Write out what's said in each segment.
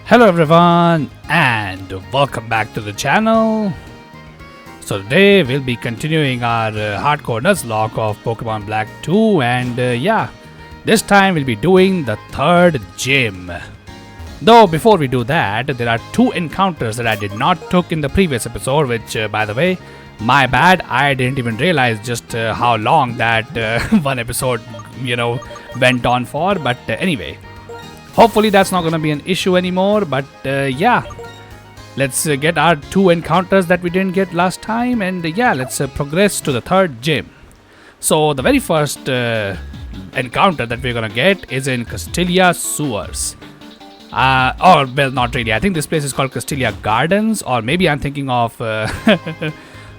Hello everyone and welcome back to the channel. So today we'll be continuing our hardcore Nuzlocke of Pokemon Black 2 and this time we'll be doing the third gym. Though before we do that, there are two encounters that I did not took in the previous episode, which by the way, my bad, I didn't even realize just how long that one episode went on for, but anyway. Hopefully that's not going to be an issue anymore, but let's get our two encounters that we didn't get last time, and let's progress to the third gym. So the very first encounter that we're going to get is in Castilia Sewers. Or well, not really. I think this place is called Castilia Gardens, or maybe I'm thinking of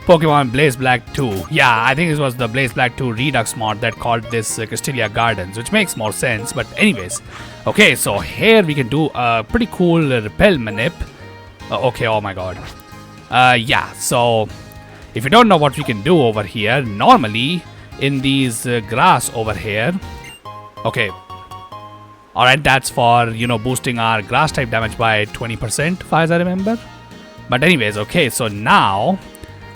Pokemon Blaze Black 2. Yeah, I think this was the Blaze Black 2 Redux mod that called this Castilia Gardens, which makes more sense. But anyways, okay, so here we can do a pretty cool repel manip. Okay, oh my god. So if you don't know what we can do over here, normally in these grass over here. Okay. Alright, that's for, boosting our grass type damage by 20%, as far as I remember. But anyways, okay, so now,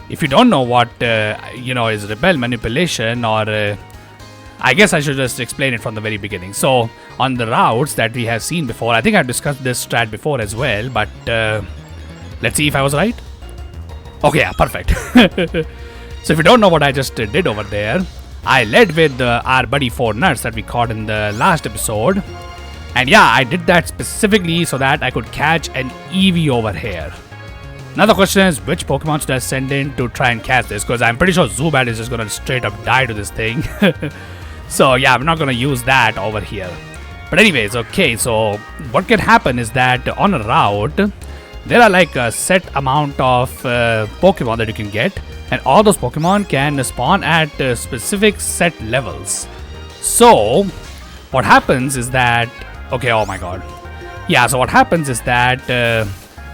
if you don't know what, is repel manipulation, or I guess I should just explain it from the very beginning. So, on the routes that we have seen before, I think I've discussed this strat before as well, but let's see if I was right. Okay, yeah, perfect. So, if you don't know what I just did over there, I led with our buddy 4 nuts that we caught in the last episode. And yeah, I did that specifically so that I could catch an Eevee over here. Now the question is, which Pokemon should I send in to try and catch this? Because I'm pretty sure Zubat is just going to straight up die to this thing. So yeah, I'm not going to use that over here. But anyways, okay, so what can happen is that on a route, there are like a set amount of Pokemon that you can get. And all those Pokemon can spawn at specific set levels. So what happens is that... Okay, oh my god. Yeah, so what happens is that...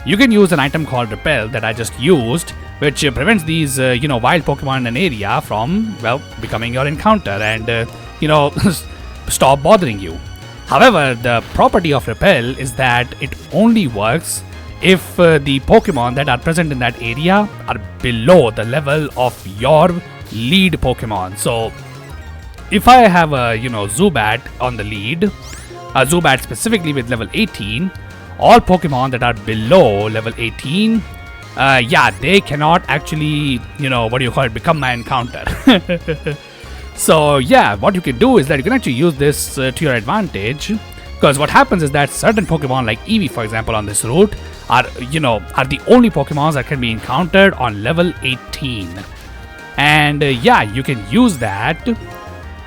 you can use an item called Repel that I just used, which prevents these, wild Pokemon in an area from, well, becoming your encounter and, stop bothering you. However, the property of Repel is that it only works if the Pokemon that are present in that area are below the level of your lead Pokemon. So, if I have a, Zubat on the lead, a Zubat specifically with level 18, all Pokemon that are below level 18, they cannot actually, become my encounter. So, yeah, what you can do is that you can actually use this to your advantage. Because what happens is that certain Pokemon like Eevee, for example, on this route are the only Pokemon that can be encountered on level 18. And you can use that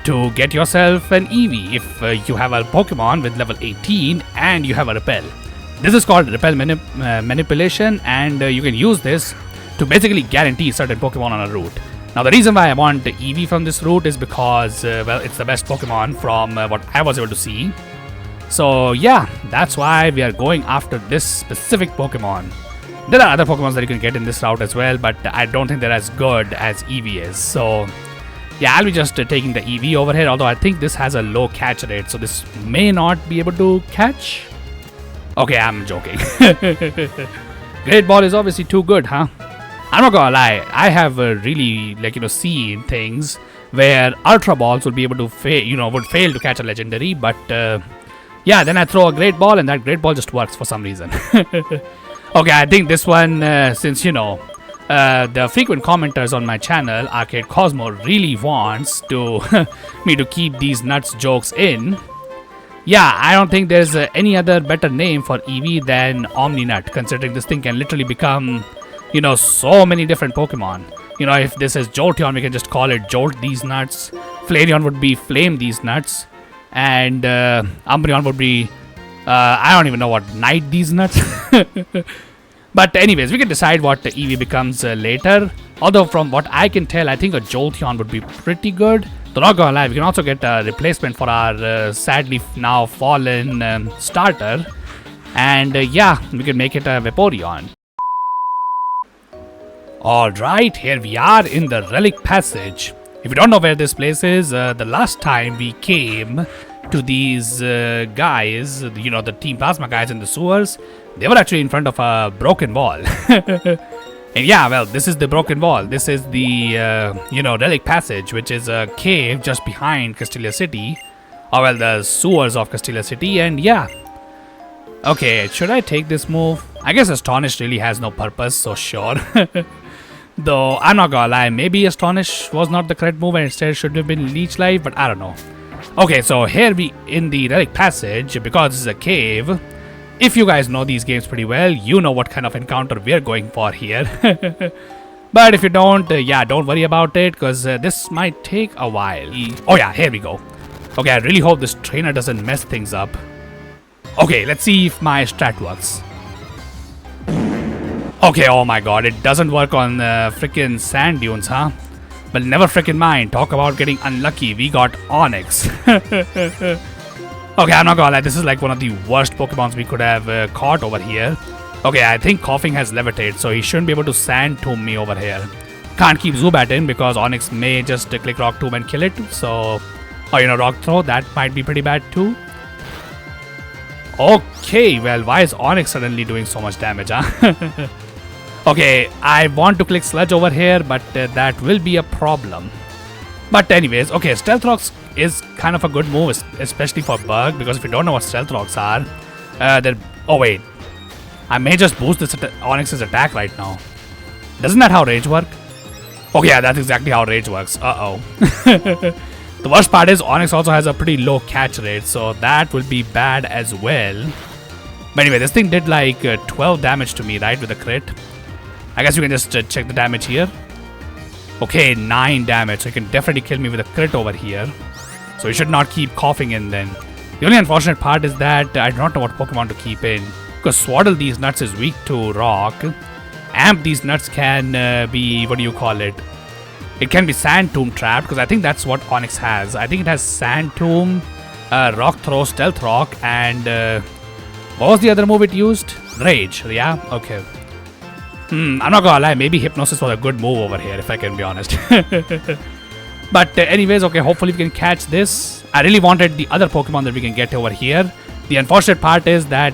to get yourself an Eevee if you have a Pokemon with level 18 and you have a Repel. This is called Repel manipulation, and you can use this to basically guarantee certain Pokemon on a route. Now, the reason why I want Eevee from this route is because, it's the best Pokemon from what I was able to see. So, yeah, that's why we are going after this specific Pokemon. There are other Pokemon that you can get in this route as well, but I don't think they're as good as Eevee is. So, yeah, I'll be just taking the Eevee over here, although I think this has a low catch rate, so this may not be able to catch. Okay, I'm joking. Great Ball is obviously too good, huh? I'm not gonna lie, I have really, seen things where Ultra Balls would be able to would fail to catch a legendary, but then I throw a Great Ball and that Great Ball just works for some reason. Okay, I think this one, since, the frequent commenters on my channel, Arcade Cosmo, really wants to me to keep these nuts jokes in. Yeah, I don't think there's any other better name for Eevee than Omninut, considering this thing can literally become, so many different Pokemon. If this is Jolteon, we can just call it Jolt these nuts. Flareon would be Flame these nuts. And Umbreon would be, I don't even know what, Night these nuts. But anyways, we can decide what the Eevee becomes later. Although from what I can tell, I think a Jolteon would be pretty good. So not gonna lie, we can also get a replacement for our sadly now fallen starter. And we can make it a Vaporeon. Alright, here we are in the Relic Passage. If you don't know where this place is, the last time we came, to these guys, the Team Plasma guys in the sewers, they were actually in front of a broken wall. And yeah, well, this is the broken wall. This is the, relic passage, which is a cave just behind Castelia City. Or, well, the sewers of Castelia City. And yeah. Okay, should I take this move? I guess Astonish really has no purpose, so sure. Though, I'm not gonna lie, maybe Astonish was not the correct move and instead should have been Leech Life, but I don't know. Okay, so here we in the relic passage, because this is a cave. If you guys know these games pretty well, you know what kind of encounter we're going for here. But if you don't, yeah, don't worry about it, because this might take a while. Oh yeah, here we go. Okay, I really hope this trainer doesn't mess things up. Okay, let's see if my strat works. Okay, oh my god, it doesn't work on freaking sand dunes, huh? But never freaking mind. Talk about getting unlucky. We got Onyx. Okay, I'm not gonna lie. This is like one of the worst Pokemons we could have caught over here. Okay, I think Coughing has Levitate, so he shouldn't be able to Sand Tomb me over here. Can't keep Zubat in because Onyx may just click Rock Tomb and kill it. So, or Rock Throw. That might be pretty bad too. Okay, well, why is Onyx suddenly doing so much damage, huh? Okay, I want to click Sludge over here, but that will be a problem. But anyways, okay, Stealth Rocks is kind of a good move, especially for Bug, because if you don't know what Stealth Rocks are, then... Oh, wait. I may just boost this Onyx's attack right now. Doesn't that how Rage work? Okay, yeah, that's exactly how Rage works. Uh-oh. The worst part is Onyx also has a pretty low catch rate, so that will be bad as well. But anyway, this thing did like 12 damage to me, right, with a crit. I guess you can just check the damage here. Okay, 9 damage, so you can definitely kill me with a crit over here. So you should not keep Coughing in then. The only unfortunate part is that I do not know what Pokemon to keep in. Because Swaddle these nuts is weak to Rock. Amp these nuts can be, what do you call it? It can be Sand Tomb trapped, because I think that's what Onyx has. I think it has Sand Tomb, Rock Throw, Stealth Rock, and what was the other move it used? Rage, yeah? Okay. I'm not gonna lie, maybe Hypnosis was a good move over here, if I can be honest. But anyways, okay, hopefully we can catch this. I really wanted the other Pokemon that we can get over here. The unfortunate part is that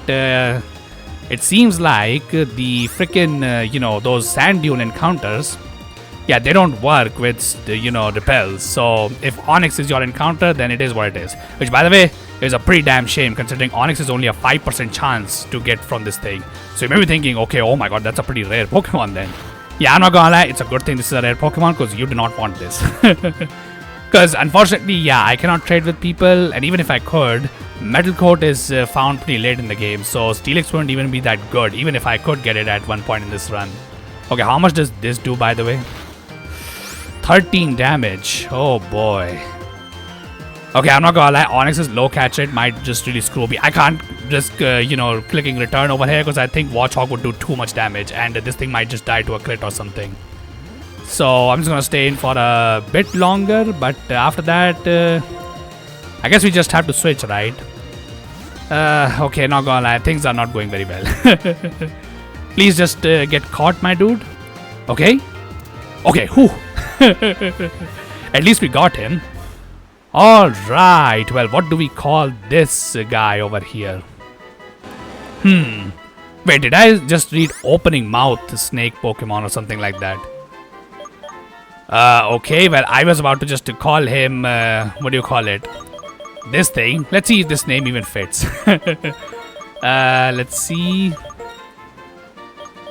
it seems like the freaking, those Sand Dune encounters, yeah, they don't work with, repels. So if Onyx is your encounter, then it is what it is. Which, by the way, is a pretty damn shame considering Onyx is only a 5% chance to get from this thing. So you may be thinking, okay, oh my god, that's a pretty rare Pokemon then. Yeah, I'm not gonna lie, it's a good thing this is a rare Pokemon because you do not want this. Because unfortunately, yeah, I cannot trade with people, and even if I could, Metal Coat is found pretty late in the game, so Steelix wouldn't even be that good, even if I could get it at one point in this run. Okay, how much does this do, by the way? 13 damage. Oh boy. Okay, I'm not gonna lie, Onyx's low catch rate might just really screw me. I can't just, clicking return over here because I think Watchhog would do too much damage and this thing might just die to a crit or something. So I'm just gonna stay in for a bit longer, but after that, I guess we just have to switch, right? Okay, not gonna lie, things are not going very well. Please just get caught, my dude. Okay? Okay, whew. At least we got him. Alright, well, what do we call this guy over here? Wait, did I just read Opening Mouth Snake Pokemon or something like that? Okay, well, I was about to just call him, what do you call it? This thing. Let's see if this name even fits. Let's see.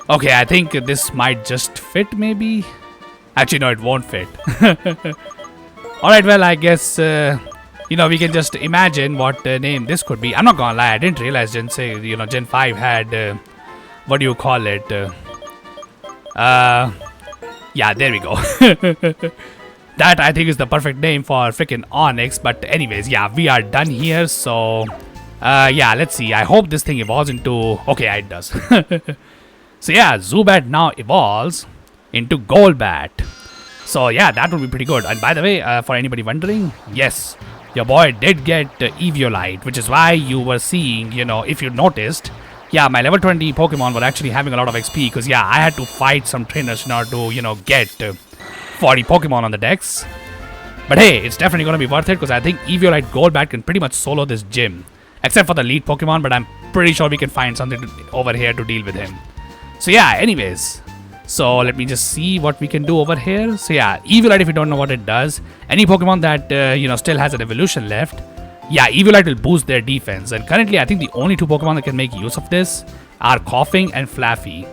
Okay, I think this might just fit, maybe? Actually, no, it won't fit. Alright, well, I guess, we can just imagine what name this could be. I'm not gonna lie, I didn't realize Gen 5 had, what do you call it? Yeah, there we go. That, I think, is the perfect name for freaking Onyx. But anyways, yeah, we are done here. So, yeah, let's see. I hope this thing evolves into... Okay, yeah, it does. So, yeah, Zubat now evolves into Golbat. So, yeah, that would be pretty good. And by the way, for anybody wondering, yes, your boy did get Eviolite, which is why you were seeing, if you noticed, yeah, my level 20 Pokemon were actually having a lot of XP because, yeah, I had to fight some trainers in order to, get 40 Pokemon on the decks. But hey, it's definitely going to be worth it because I think Eviolite Golbat can pretty much solo this gym. Except for the lead Pokemon, but I'm pretty sure we can find something over here to deal with him. So yeah, anyways. So let me just see what we can do over here. So yeah, Eviolite, if you don't know what it does, any Pokemon that, still has an evolution left, yeah, Eviolite will boost their defense. And currently, I think the only two Pokemon that can make use of this are Coughing and Flaffy.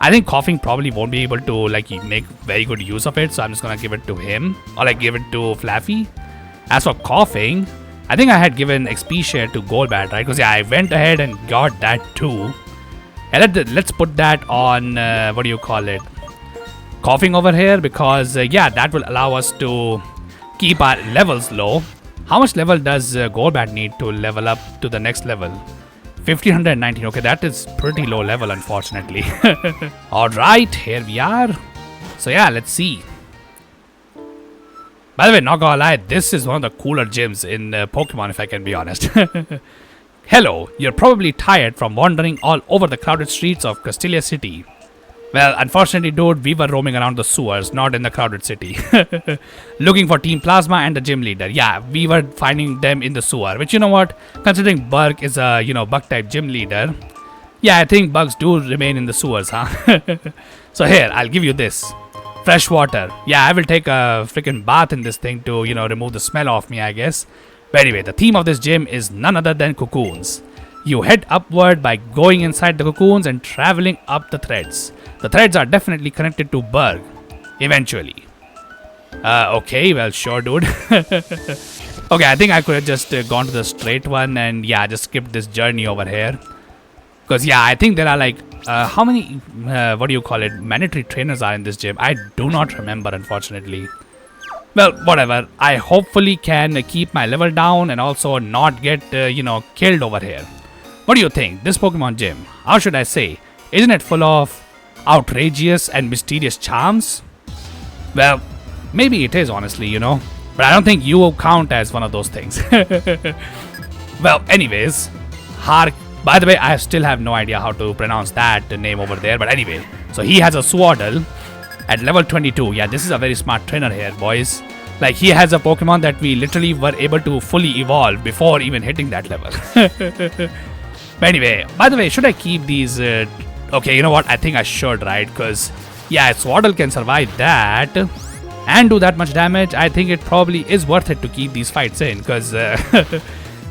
I think Coughing probably won't be able to make very good use of it, so I'm just gonna give it to him, or give it to Flaffy. As for Coughing, I think I had given XP share to Golbat, right? Because yeah, I went ahead and got that too. And let's put that on Coughing over here, because yeah, that will allow us to keep our levels low. How much level does Golbat need to level up to the next level? 1519. Okay, that is pretty low level, unfortunately. Alright, here we are. So yeah, let's see. By the way, not gonna lie, this is one of the cooler gyms in Pokemon, if I can be honest. Hello, you're probably tired from wandering all over the crowded streets of Castelia City. Well, unfortunately, dude, we were roaming around the sewers, not in the crowded city. Looking for Team Plasma and the gym leader. Yeah, we were finding them in the sewer. Which, you know what? Considering Bug is a, bug-type gym leader. Yeah, I think bugs do remain in the sewers, huh? So here, I'll give you this. Fresh water. Yeah, I will take a freaking bath in this thing to, remove the smell off me, I guess. But anyway, the theme of this gym is none other than cocoons. You head upward by going inside the cocoons and traveling up the threads. The threads are definitely connected to Berg. Eventually. Okay, well, sure, dude. Okay, I think I could have just gone to the straight one and, yeah, just skipped this journey over here. Because, yeah, I think there are, how many, mandatory trainers are in this gym? I do not remember, unfortunately. Well, whatever. I hopefully can keep my level down and also not get, killed over here. What do you think? This Pokemon gym, how should I say? Isn't it full of outrageous and mysterious charms? Well, maybe it is, honestly, But I don't think you will count as one of those things. Well, anyways, by the way, I still have no idea how to pronounce that name over there. But anyway, so he has a Swaddle at level 22. Yeah, this is a very smart trainer here, boys. He has a Pokemon that we literally were able to fully evolve before even hitting that level. But anyway, by the way, should I keep these... Okay, you know what? I think I should, right? Because, yeah, Swaddle can survive that and do that much damage. I think it probably is worth it to keep these fights in. Because,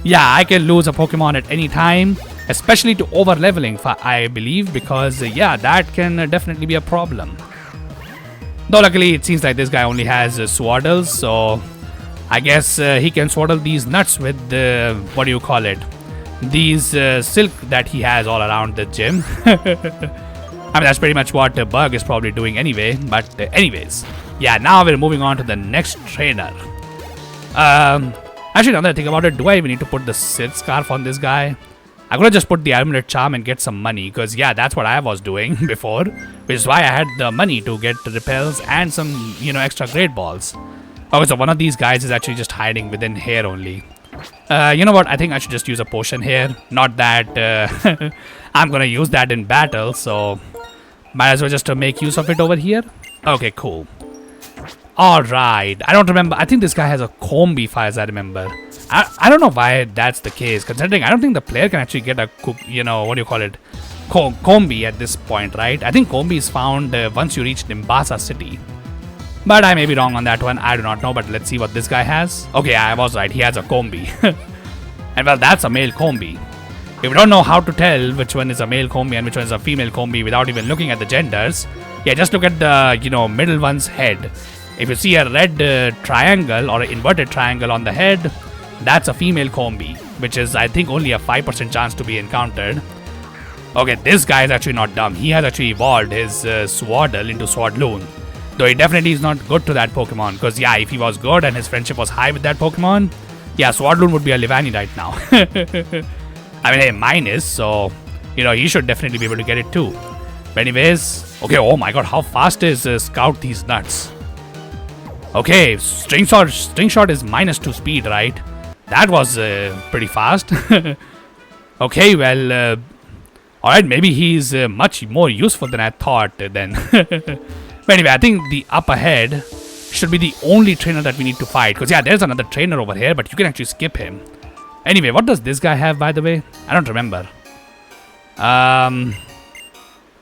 yeah, I can lose a Pokemon at any time. Especially to over-leveling, I believe. Because, yeah, that can definitely be a problem. Though, luckily, it seems like this guy only has Swaddles. So, I guess he can swaddle these nuts with, these silk that he has all around the gym. I mean, that's pretty much what Bug is probably doing anyway. But anyways, yeah, now we're moving on to the next trainer. Actually, now that I think about it, do I even need to put the silk scarf on this guy? I could have just put the amulet charm and get some money. Because, yeah, that's what I was doing before. Which is why I had the money to get the repels and some, extra great balls. Okay, so one of these guys is actually just hiding within here only. You know what? I think I should just use a potion here. Not that I'm gonna use that in battle, so might as well just to make use of it over here. Okay, cool. Alright. I don't remember. I think this guy has a Combi, as I remember. I don't know why that's the case, considering I don't think the player can actually get a, Combi at this point, right? I think Combi is found once you reach Nimbasa City. But I may be wrong on that one. I do not know. But let's see what this guy has. Okay, I was right. He has a Combi. And well, that's a male Combi. If you don't know how to tell which one is a male Combi and which one is a female Combi without even looking at the genders, yeah, just look at the, middle one's head. If you see a red triangle or an inverted triangle on the head, that's a female Combi, which is, I think, only a 5% chance to be encountered. Okay, this guy is actually not dumb. He has actually evolved his Swaddle into Swadloon. Though he definitely is not good to that Pokemon. Because, yeah, if he was good and his friendship was high with that Pokemon, yeah, Swadloon would be a Livani right now. I mean, hey, mine is, so, he should definitely be able to get it too. But anyways, okay, oh my god, how fast is Scout these nuts? Okay, String Shot is -2 speed, right? That was pretty fast. Okay, well, alright, maybe he's much more useful than I thought then. But anyway, I think the up ahead should be the only trainer that we need to fight. Because yeah, there's another trainer over here, but you can actually skip him. Anyway, what does this guy have, by the way? I don't remember.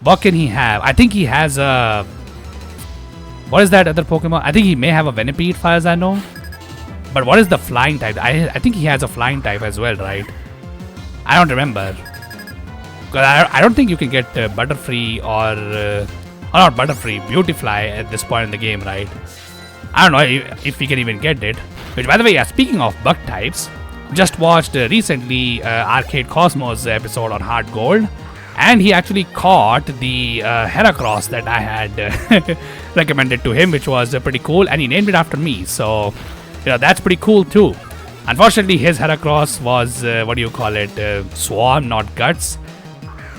What can he have? I think he has a... What is that other Pokemon? I think he may have a Venipede, far as I know. But what is the flying type? I think he has a flying type as well, right? I don't remember. Because I don't think you can get Butterfree or not Butterfree, Beautifly at this point in the game, right? I don't know if we can even get it. Which, by the way, yeah, speaking of bug types, just watched recently Arcade Cosmos episode on Heart Gold, and he actually caught the Heracross that I had recommended to him, which was pretty cool, and he named it after me. So, that's pretty cool too. Unfortunately, his Heracross was Swarm, not Guts.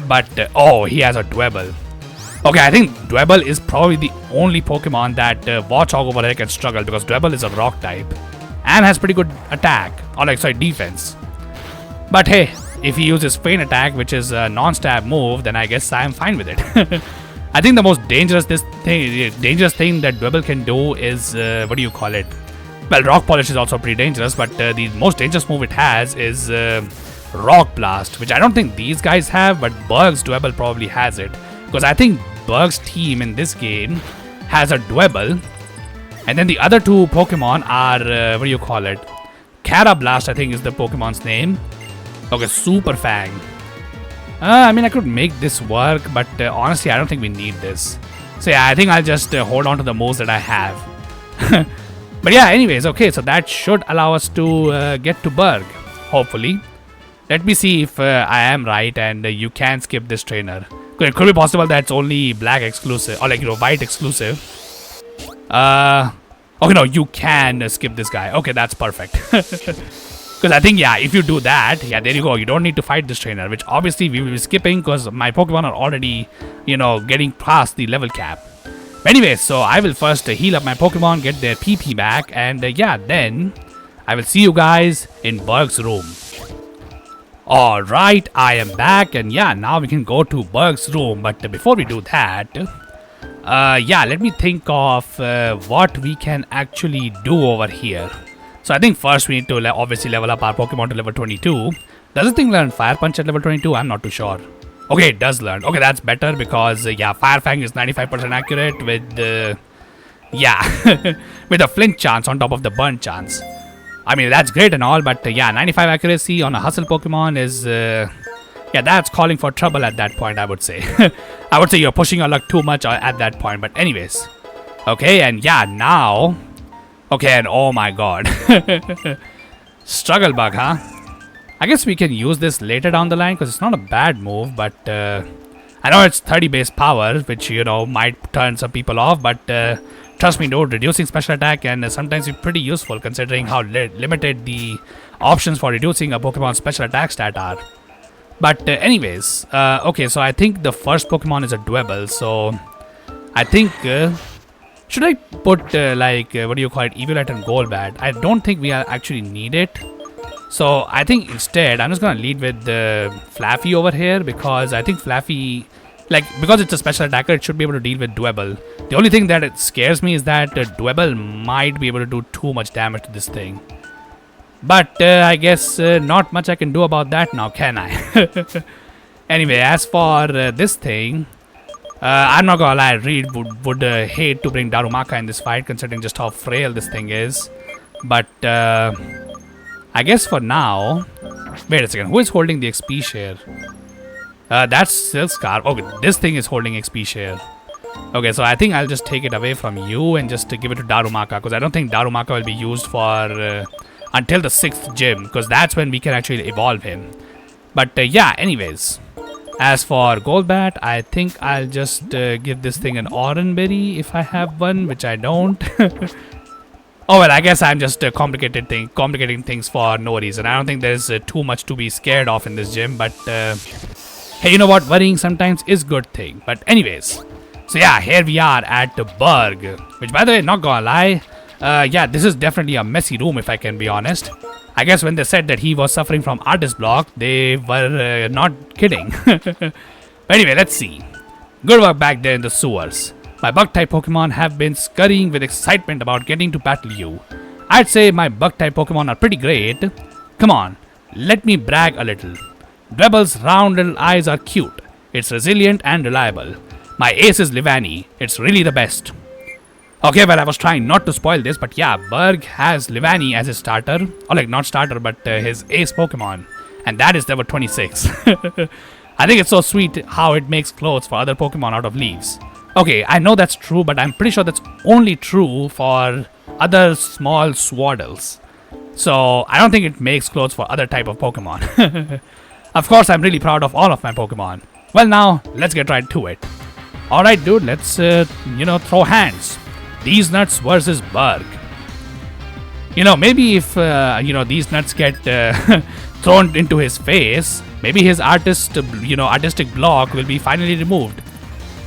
But oh, he has a Dwebble. Okay, I think Dwebble is probably the only Pokemon that Warthog over here can struggle, because Dwebble is a rock type and has pretty good attack, or defense. But hey, if he uses Feint Attack, which is a non-stab move, then I guess I'm fine with it. I think the most dangerous thing that Dwebble can do is well, Rock Polish is also pretty dangerous, but the most dangerous move it has is Rock Blast, which I don't think these guys have, but Bug's Dwebble probably has it. Because I think Bug's team in this game has a Dwebble, and then the other two Pokemon are, Kara Blast, I think is the Pokemon's name. Okay, Super Fang. I mean, I could make this work, but honestly, I don't think we need this. So yeah, I think I'll just hold on to the moves that I have. But yeah, anyways, okay, so that should allow us to get to Bug, hopefully. Let me see if I am right and you can skip this trainer. It could be possible that it's only black exclusive, or white exclusive. Okay, no, you can skip this guy. Okay, that's perfect. Because I think, yeah, if you do that, yeah, there you go. You don't need to fight this trainer, which obviously we will be skipping because my Pokemon are already, getting past the level cap. Anyway, so I will first heal up my Pokemon, get their PP back, and yeah, then I will see you guys in Bug's room. Alright, I am back, and yeah, now we can go to Bug's room. But before we do that, yeah, let me think of what we can actually do over here. So I think first we need to obviously level up our Pokemon to level 22. Does this thing learn Fire Punch at level 22? I'm not too sure. Okay, it does learn. Okay, that's better because, yeah, Fire Fang is 95% accurate with, yeah, with a flinch chance on top of the burn chance. I mean, that's great and all, but yeah, 95 accuracy on a Hustle Pokemon is, yeah, that's calling for trouble at that point, I would say. I would say you're pushing your luck too much at that point, but anyways. Okay, and yeah, now, okay, and oh my god. Struggle Bug, huh? I guess we can use this later down the line because it's not a bad move, but I know it's 30 base power, which, might turn some people off, but trust me, dude, reducing special attack and sometimes be pretty useful considering how limited the options for reducing a Pokemon's special attack stat are. But anyways, okay, so I think the first Pokemon is a Dwebble, so I think, should I put Eviolite and Golbat? I don't think we actually need it. So I think instead, I'm just going to lead with Flaffy over here because I think Flaffy, because it's a special attacker, it should be able to deal with Dwebble. The only thing that it scares me is that Dwebble might be able to do too much damage to this thing. But I guess not much I can do about that now, can I? Anyway, as for this thing, I'm not gonna lie, I really would hate to bring Darumaka in this fight considering just how frail this thing is. But I guess for now, wait a second, who is holding the XP share? That's Silkscarf. Okay, this thing is holding XP share. Okay, so I think I'll just take it away from you and just give it to Darumaka because I don't think Darumaka will be used for until the 6th gym because that's when we can actually evolve him. But yeah, anyways, as for Golbat, I think I'll just give this thing an Oranberry if I have one, which I don't. Oh well, I guess I'm just complicating things for no reason. I don't think there's too much to be scared of in this gym, but hey, you know what? Worrying sometimes is a good thing. But anyways, so yeah, here we are at the Bug, which by the way, not gonna lie, yeah, this is definitely a messy room if I can be honest. I guess when they said that he was suffering from artist block, they were not kidding. But anyway, let's see. Good work back there in the sewers. my bug-type Pokemon have been scurrying with excitement about getting to battle you. I'd say my bug-type Pokemon are pretty great. Come on, let me brag a little. Dwebble's round little eyes are cute. It's resilient and reliable. My ace is Livani. It's really the best. Okay, well, I was trying not to spoil this, but yeah, Berg has Livani as his starter. Or like, not starter, but his ace Pokemon. And that is level 26. I think it's so sweet how it makes clothes for other Pokemon out of leaves. Okay, I know that's true, but I'm pretty sure that's only true for other small Swaddles. So, I don't think it makes clothes for other type of Pokemon. Of course, I'm really proud of all of my Pokemon. Well, now, let's get right to it. Alright, dude, let's, throw hands. These nuts versus Berg. Maybe if, these nuts get thrown into his face, maybe his artistic block will be finally removed.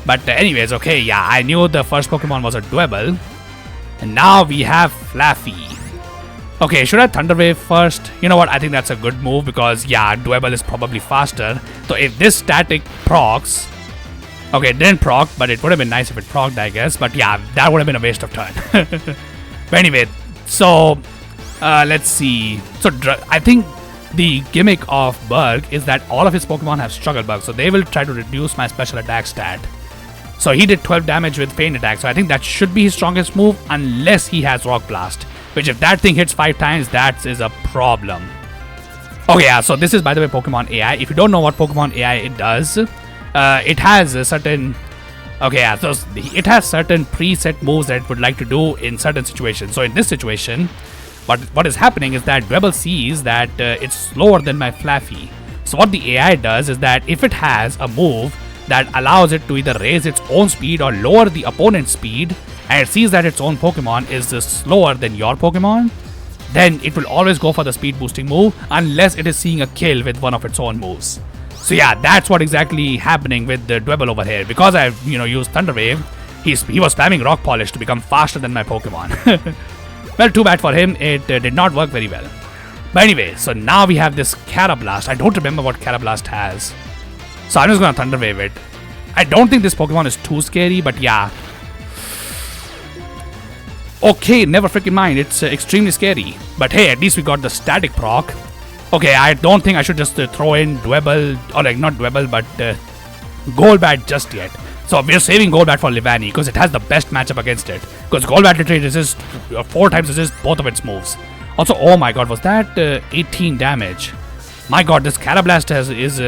But anyways, okay, yeah, I knew the first Pokemon was a Dwebble. And now we have Flaffy. Okay, should I Thunder Wave first? You know what, I think that's a good move because, yeah, Dwebble is probably faster. So if this static procs... Okay, it didn't proc, but it would have been nice if it procced, I guess. But yeah, that would have been a waste of turn. But anyway, so let's see. So I think the gimmick of Berg is that all of his Pokemon have Struggle Bug, so they will try to reduce my special attack stat. So he did 12 damage with Feint Attack, so I think that should be his strongest move unless he has Rock Blast. Which if that thing hits 5 times, that is a problem. Okay, yeah, so this is by the way Pokemon AI. If you don't know what Pokemon AI it does... it has a certain... Okay, yeah, so it has certain preset moves that it would like to do in certain situations. So in this situation, what is happening is that Dwebble sees that it's slower than my Flaffy. So what the AI does is that if it has a move that allows it to either raise its own speed or lower the opponent's speed, and it sees that its own Pokemon is slower than your Pokemon, then it will always go for the speed boosting move unless it is seeing a kill with one of its own moves. So yeah, that's what exactly happening with the Dwebble over here. Because I've, used Thunder Wave, he was spamming Rock Polish to become faster than my Pokemon. Well, too bad for him, it did not work very well. But anyway, so now we have this Carablast. I don't remember what Carablast has. So I'm just gonna Thunder Wave it. I don't think this Pokemon is too scary, but yeah. Okay, never freaking mind, it's extremely scary. But hey, at least we got the static proc. Okay, I don't think I should just throw in Dwebble, or like not Dwebble, but Golbat just yet. So we're saving Golbat for Livani because it has the best matchup against it. Because Golbat literally resists 4 times resists both of its moves. Also, oh my god, was that 18 damage? My god, this Carablast is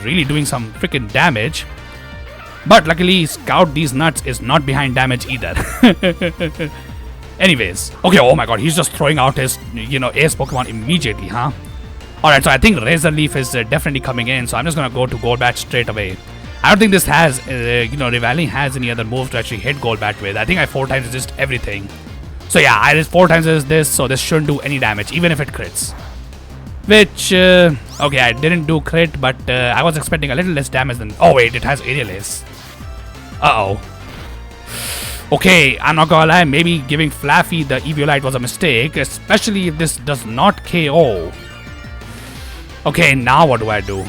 really doing some freaking damage. But luckily, Scout These Nuts is not behind damage either. Anyways, okay, oh my god, he's just throwing out his, ace Pokemon immediately, huh? Alright, so I think Razor Leaf is definitely coming in, so I'm just gonna go to Golbat straight away. I don't think this has, Rivali has any other move to actually hit Golbat with. I think I 4 times resist everything. So yeah, I just 4 times resist this, so this shouldn't do any damage, even if it crits. Which, okay, I didn't do crit, but I was expecting a little less damage than... Oh wait, it has Aerial Ace. Uh-oh. Okay, I'm not gonna lie, maybe giving Flaffy the Eviolite was a mistake, especially if this does not KO. Okay, now what do I do?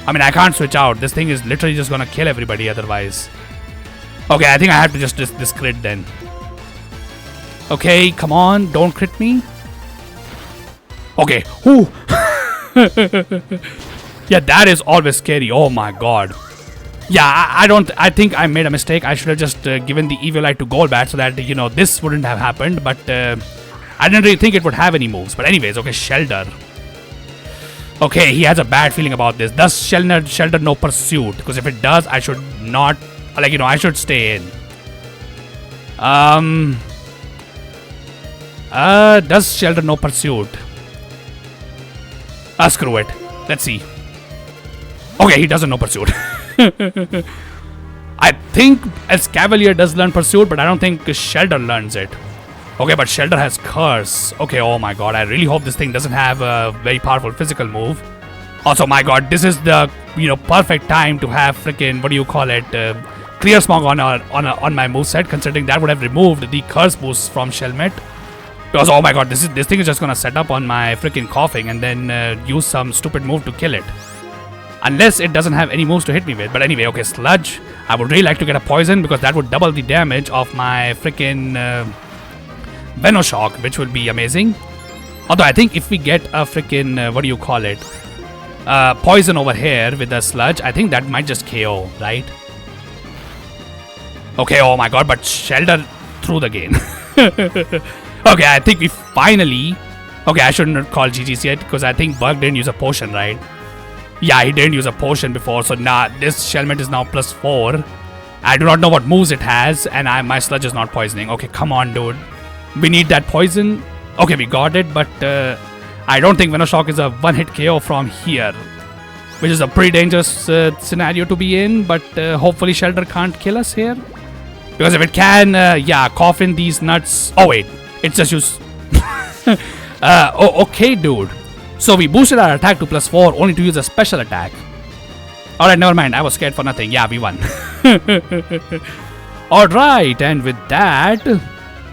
I mean, I can't switch out. This thing is literally just gonna kill everybody otherwise. Okay, I think I have to just this crit then. Okay, come on, don't crit me. Okay, whoo! Yeah, that is always scary. Oh my god. Yeah, I think I made a mistake. I should have just given the Eviolite to Golbat so that, this wouldn't have happened. But I didn't really think it would have any moves. But anyways, okay, Shelter. Okay, he has a bad feeling about this. Does Shelter no Pursuit? Because if it does, I should not... I should stay in. Does Shelter no Pursuit? Screw it. Let's see. Okay, he doesn't know Pursuit. I think Escavalier does learn Pursuit, but I don't think Shelter learns it. Okay, but Shelter has Curse. Okay, oh my god, I really hope this thing doesn't have a very powerful physical move. Also, my god, this is the, perfect time to have freaking, Clear Smog on my moveset, considering that would have removed the Curse boost from Shelmet. Because, oh my god, this thing is just gonna set up on my freaking Coughing and then use some stupid move to kill it. Unless it doesn't have any moves to hit me with. But anyway, okay, Sludge. I would really like to get a poison because that would double the damage of my freaking Venoshock, which would be amazing. Although I think if we get a freaking, what do you call it? Poison over here with the Sludge, I think that might just KO, right? Okay, oh my god, but Shelter through the game. Okay, I think we finally... Okay, I shouldn't call GG's yet because I think Bug didn't use a potion, right? Yeah, he didn't use a potion before, so nah, this Shelmet is now +4. I do not know what moves it has, and my Sludge is not poisoning. Okay, come on, dude. We need that poison. Okay, we got it, but I don't think Venoshock is a one-hit KO from here, which is a pretty dangerous scenario to be in, but hopefully Shelter can't kill us here. Because if it can, yeah, cough in these nuts. Oh, wait, it's just use... okay, dude. So we boosted our attack to +4 only to use a special attack. Alright, never mind. I was scared for nothing. Yeah, we won. Alright, and with that,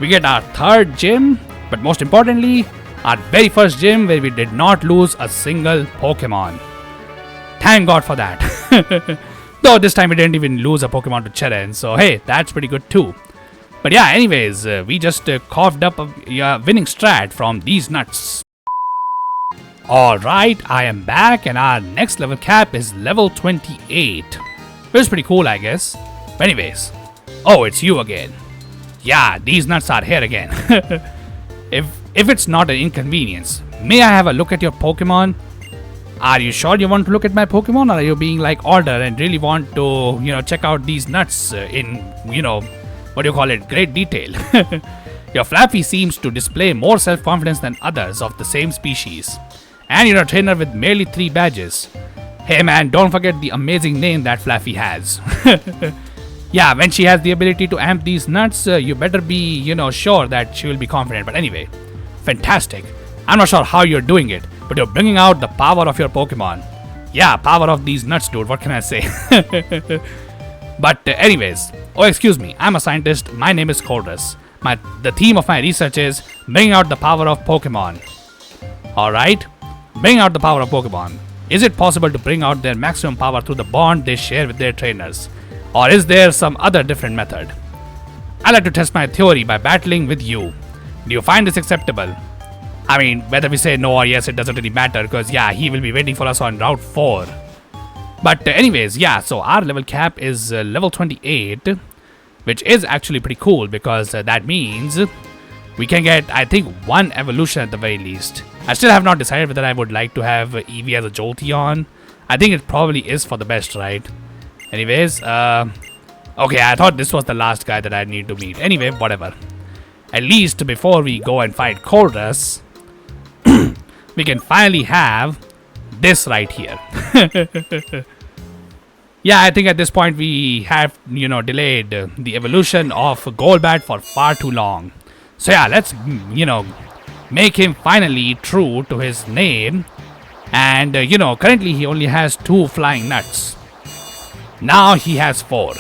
we get our third gym. But most importantly, our very first gym where we did not lose a single Pokemon. Thank God for that. Though this time we didn't even lose a Pokemon to Cheren. So hey, that's pretty good too. But yeah, anyways, we just coughed up a winning strat from these nuts. Alright, I am back and our next level cap is level 28. Which is pretty cool, I guess. But anyways, oh, it's you again. Yeah, these nuts are here again. If it's not an inconvenience, may I have a look at your Pokemon? Are you sure you want to look at my Pokemon, or are you being like Order and really want to, check out these nuts in, what do you call it, great detail? Your Flaffy seems to display more self-confidence than others of the same species. And you're a trainer with merely 3 badges. Hey man, don't forget the amazing name that Flaffy has. Yeah, when she has the ability to amp these nuts, you better be, sure that she will be confident. But anyway, fantastic. I'm not sure how you're doing it, but you're bringing out the power of your Pokemon. Yeah, power of these nuts, dude. What can I say? But anyways, oh excuse me, I'm a scientist. My name is Chorus. The theme of my research is bringing out the power of Pokemon. Alright, bring out the power of Pokemon. Is it possible to bring out their maximum power through the bond they share with their trainers? Or is there some other different method? I like to test my theory by battling with you. Do you find this acceptable? I mean, whether we say no or yes, it doesn't really matter because yeah, he will be waiting for us on Route 4. But anyways, yeah, so our level cap is level 28, which is actually pretty cool because that means we can get, I think, 1 evolution at the very least. I still have not decided whether I would like to have Eevee as a Jolteon. I think it probably is for the best, right? Anyways, okay, I thought this was the last guy that I need to meet. Anyway, whatever. At least before we go and fight Chorus, we can finally have this right here. Yeah, I think at this point we have, delayed the evolution of Golbat for far too long. So yeah, let's, make him finally true to his name. And, currently he only has 2 flying nuts. Now he has 4.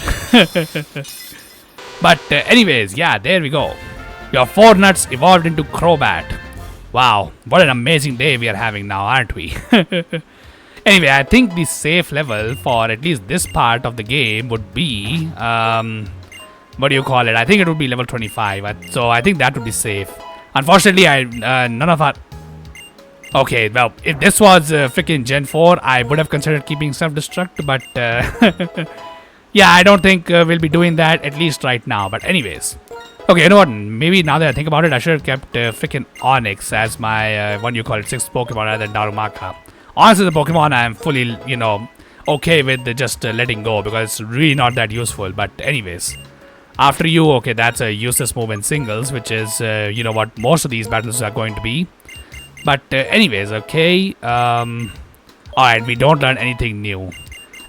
But anyways, yeah, there we go. Your 4 nuts evolved into Crobat. Wow, what an amazing day we are having now, aren't we? Anyway, I think the safe level for at least this part of the game would be, what do you call it? I think it would be level 25. So I think that would be safe. Unfortunately, none of our... Okay, well, if this was freaking Gen 4, I would have considered keeping self-destruct, but yeah, I don't think we'll be doing that, at least right now. But anyways, okay, you know what? Maybe now that I think about it, I should have kept freaking Onyx as my, what do you call it, 6th Pokemon rather than Darumaka. Onyx is a Pokemon I'm fully, okay with just letting go because it's really not that useful. But anyways, after you, okay, that's a useless move in singles, which is, what most of these battles are going to be. But anyways, okay, alright, we don't learn anything new.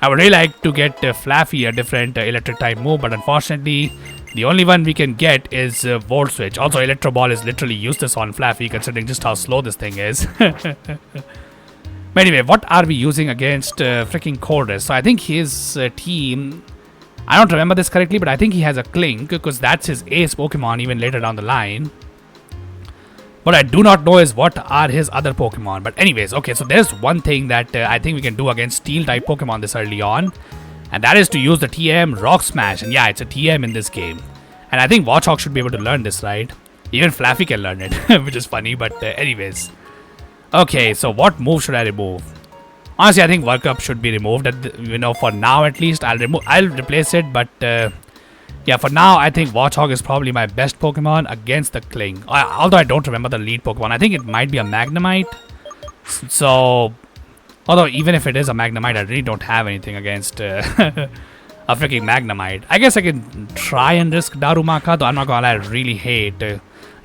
I would really like to get Flaffy a different electric type move, but unfortunately, the only one we can get is Volt Switch. Also, Electro Ball is literally useless on Flaffy considering just how slow this thing is. But anyway, what are we using against freaking Chorus? So I think his team, I don't remember this correctly, but I think he has a Clink because that's his ace Pokemon even later down the line. What I do not know is what are his other Pokemon. But anyways, okay, so there's one thing that I think we can do against Steel type Pokemon this early on. And that is to use the TM Rock Smash. And yeah, it's a TM in this game. And I think Watchog should be able to learn this, right? Even Flaffy can learn it, which is funny. But anyways. Okay, so what move should I remove? Honestly, I think Work Up should be removed. For now at least. I'll replace it, but yeah, for now, I think Watchog is probably my best Pokemon against the Kling. Although I don't remember the lead Pokemon. I think it might be a Magnemite. So, although even if it is a Magnemite, I really don't have anything against a freaking Magnemite. I guess I can try and risk Darumaka, though I'm not gonna lie, I really hate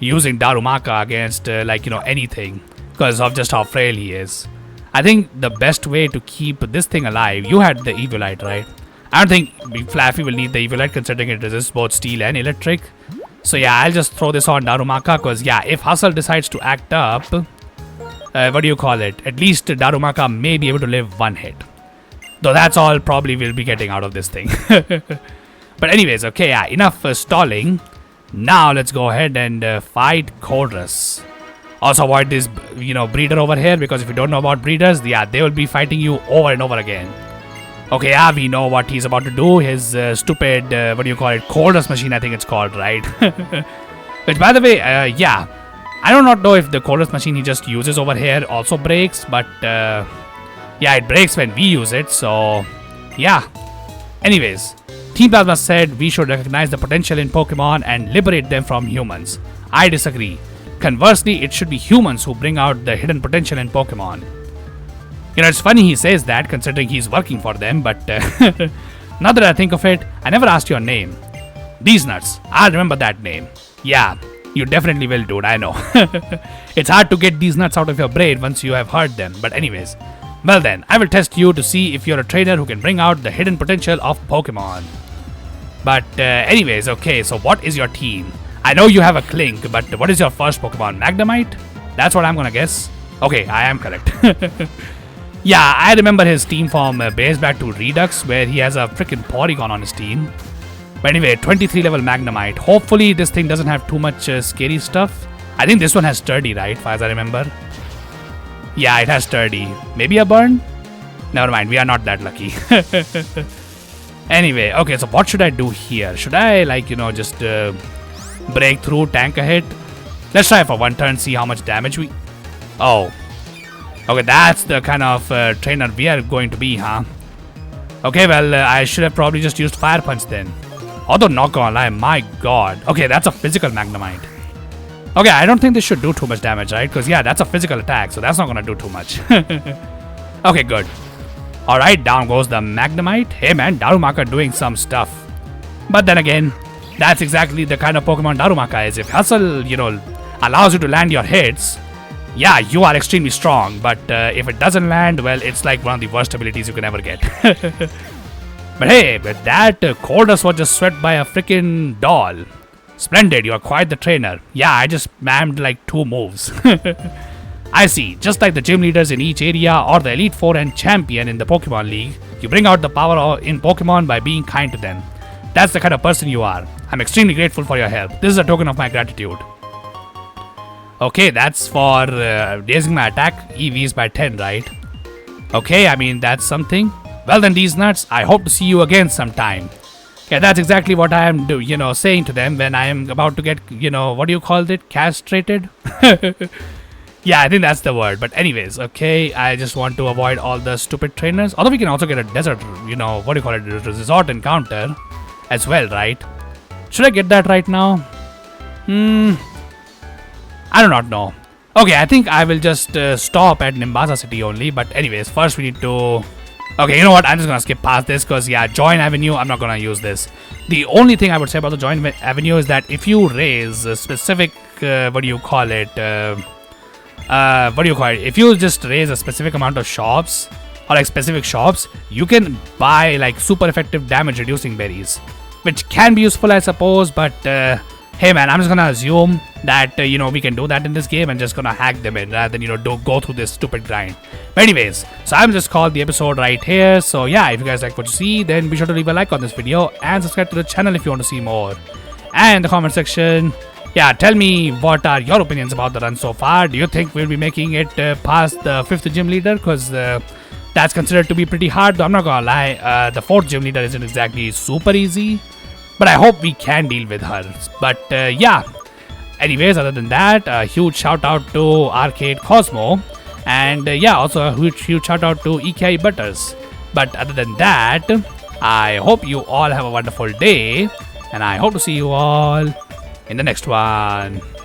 using Darumaka against anything because of just how frail he is. I think the best way to keep this thing alive, you had the Eviolite, right? I don't think Flaffy will need the Eviolite considering it resists both steel and electric. So yeah, I'll just throw this on Darumaka because yeah, if Hustle decides to act up, at least Darumaka may be able to live one hit. Though that's all probably we'll be getting out of this thing. But anyways, okay, yeah, enough stalling. Now let's go ahead and fight Chorus. Also avoid this, breeder over here because if you don't know about breeders, yeah, they will be fighting you over and over again. Okay, yeah, we know what he's about to do. His stupid, Chorus machine, I think it's called, right? Which, by the way, yeah, I do not know if the Chorus machine he just uses over here also breaks, but yeah, it breaks when we use it, so yeah. Anyways, Team Plasma said we should recognize the potential in Pokemon and liberate them from humans. I disagree. Conversely, it should be humans who bring out the hidden potential in Pokemon. It's funny he says that considering he's working for them, but now that I think of it, I never asked your name. These Nuts, I'll remember that name. Yeah, you definitely will, dude, I know. It's hard to get these nuts out of your brain once you have heard them, but anyways. Well then, I will test you to see if you're a trainer who can bring out the hidden potential of Pokemon. But anyways, okay, so what is your team? I know you have a Klink, but what is your first Pokemon? Magnemite? That's what I'm gonna guess. Okay, I am correct. Yeah, I remember his team from base back to Redux, where he has a freaking Porygon on his team. But anyway, 23 level Magnemite. Hopefully this thing doesn't have too much scary stuff. I think this one has Sturdy, right, as I remember. Yeah, it has Sturdy. Maybe a Burn? Never mind, we are not that lucky. Anyway, okay, so what should I do here? Should I, just break through, tank a hit? Let's try for one turn, see how much damage we... Oh. Okay, that's the kind of trainer we are going to be, huh? Okay, well, I should have probably just used Fire Punch then. Although, not gonna lie, my god. Okay, that's a physical Magnemite. Okay, I don't think this should do too much damage, right? Because, yeah, that's a physical attack, so that's not gonna do too much. Okay, good. Alright, down goes the Magnemite. Hey, man, Darumaka doing some stuff. But then again, that's exactly the kind of Pokemon Darumaka is. If Hustle, allows you to land your hits, yeah, you are extremely strong. But if it doesn't land, well, it's like one of the worst abilities you can ever get. But hey, but that Chorus was just swept by a freaking doll. Splendid, you are quite the trainer. Yeah, I just spammed like 2 moves. I see, just like the gym leaders in each area or the Elite Four and Champion in the Pokemon League, you bring out the power in Pokemon by being kind to them. That's the kind of person you are. I'm extremely grateful for your help. This is a token of my gratitude. Okay, that's for raising my attack EVs by 10, right? Okay, I mean, that's something. Well then, these nuts, I hope to see you again sometime. Yeah, that's exactly what I am saying to them when I am about to get, what do you call it? Castrated? Yeah, I think that's the word. But anyways, okay, I just want to avoid all the stupid trainers. Although we can also get a desert, resort encounter as well, right? Should I get that right now? I do not know. Okay, I think I will just stop at Nimbasa City only. But anyways, first we need to... Okay, you know what? I'm just going to skip past this because, yeah, Join Avenue, I'm not going to use this. The only thing I would say about the Join Avenue is that if you raise a specific... If you just raise a specific amount of shops or like specific shops, you can buy like super effective damage reducing berries, which can be useful, I suppose. But hey man, I'm just gonna assume that we can do that in this game and just gonna hack them in rather than go through this stupid grind. But anyways, so I'm just called the episode right here. So yeah, if you guys like what you see, then be sure to leave a like on this video and subscribe to the channel if you want to see more. And in the comment section, yeah, tell me what are your opinions about the run so far. Do you think we'll be making it past the 5th gym leader? Because that's considered to be pretty hard. Though I'm not gonna lie, the 4th gym leader isn't exactly super easy, but I hope we can deal with her. But yeah, anyways, other than that, a huge shout out to Arcade Cosmo, and yeah, also a huge shout out to EKI Butters. But other than that, I hope you all have a wonderful day, and I hope to see you all in the next one.